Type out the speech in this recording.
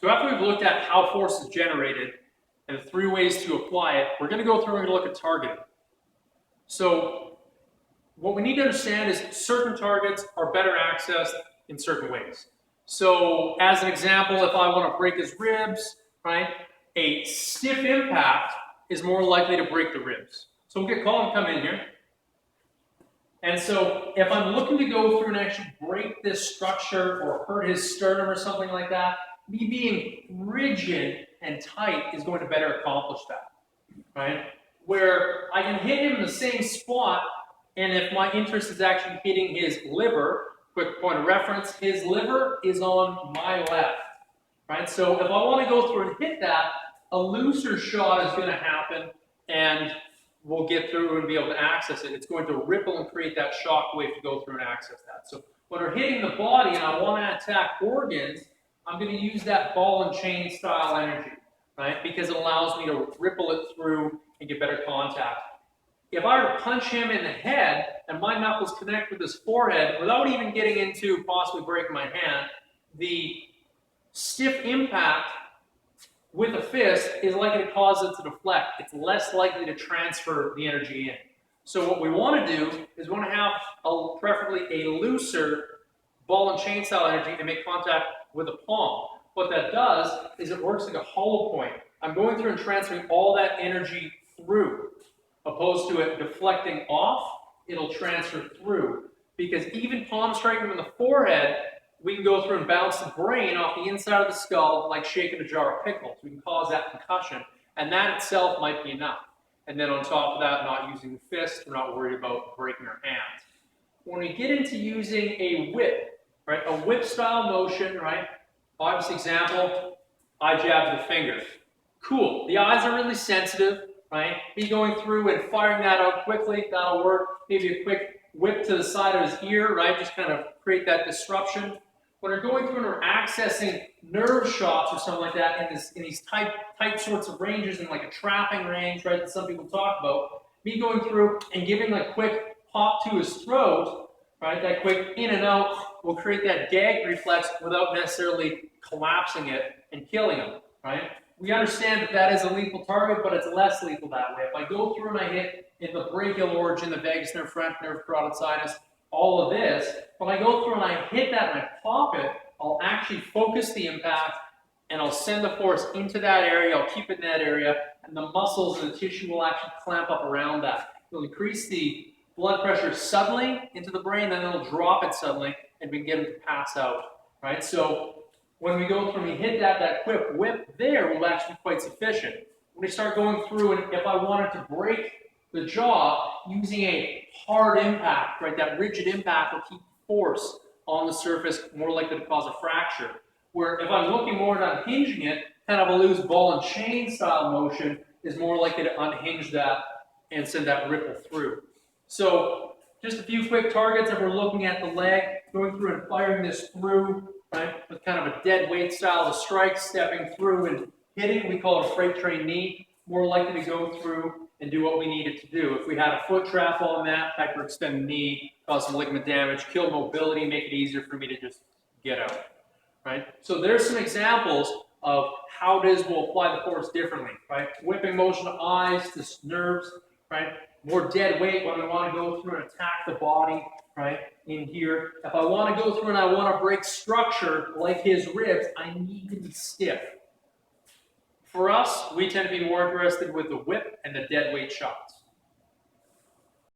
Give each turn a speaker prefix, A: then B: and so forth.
A: So after we've looked at how force is generated and the 3 ways to apply it, we're going to go through and look at targeting. So what we need to understand is certain targets are better accessed in certain ways. So as an example, if I want to break his ribs, right, a stiff impact is more likely to break the ribs. So we'll get Colin to come in here. And so if I'm looking to go through and actually break this structure or hurt his sternum or something like that, me being rigid and tight is going to better accomplish that, right? Where I can hit him in the same spot, and if my interest is actually hitting his liver, quick point of reference, his liver is on my left, right? So if I want to go through and hit that, a looser shot is going to happen, and we'll get through and be able to access it. It's going to ripple and create that shock wave to go through and access that. So when we're hitting the body and I want to attack organs, I'm going to use that ball and chain style energy, right? Because it allows me to ripple it through and get better contact. If I were to punch him in the head and my knuckles connect with his forehead without even getting into possibly breaking my hand, the stiff impact with a fist is likely to cause it to deflect. It's less likely to transfer the energy in. So what we want to do is we want to have preferably a looser ball and chain style energy and make contact with a palm. What that does is it works like a hollow point. I'm going through and transferring all that energy through, opposed to it deflecting off, it'll transfer through. Because even palm striking in the forehead, we can go through and bounce the brain off the inside of the skull like shaking a jar of pickles. We can cause that concussion, and that itself might be enough. And then on top of that, not using the fist, we're not worried about breaking our hands. When we get into using a whip, right, a whip style motion, right, obvious example, I jab the finger. Cool, the eyes are really sensitive, right? Me going through and firing that out quickly, that'll work. Maybe a quick whip to the side of his ear, right, just kind of create that disruption. When we're going through and we're accessing nerve shots or something like that in these tight sorts of ranges, in like a trapping range, right, that some people talk about, me going through and giving a quick pop to his throat, right, that quick in and out will create that gag reflex without necessarily collapsing it and killing him, right? We understand that that is a lethal target, but it's less lethal that way. If I go through and I hit in the brachial origin, the vagus nerve, phrenic nerve, carotid sinus, all of this, when I go through and I hit that and I pop it, I'll actually focus the impact and I'll send the force into that area, I'll keep it in that area, and the muscles and the tissue will actually clamp up around that. It'll increase the blood pressure suddenly into the brain, then it'll drop it suddenly, and we can get him to pass out, right? So when we go through and we hit that quick whip there will actually be quite sufficient. When we start going through, and if I wanted to break the jaw using a hard impact, right, that rigid impact will keep force on the surface, more likely to cause a fracture. Where if I'm looking more at unhinging it, kind of a loose ball and chain style motion is more likely to unhinge that and send that ripple through. So just a few quick targets. If we're looking at the leg, going through and firing this through, right, with kind of a dead weight style of strike, stepping through and hitting, we call it a freight train knee, more likely to go through and do what we need it to do. If we had a foot trap on that, hyperextend the knee, cause some ligament damage, kill mobility, make it easier for me to just get out, right? So there's some examples of how it is we'll apply the force differently, right? Whipping motion to eyes, to nerves, right? More dead weight when we want to go through and attack the body, right, in here. If I want to go through and I want to break structure like his ribs, I need to be stiff. For us, we tend to be more interested with the whip and the dead weight shots.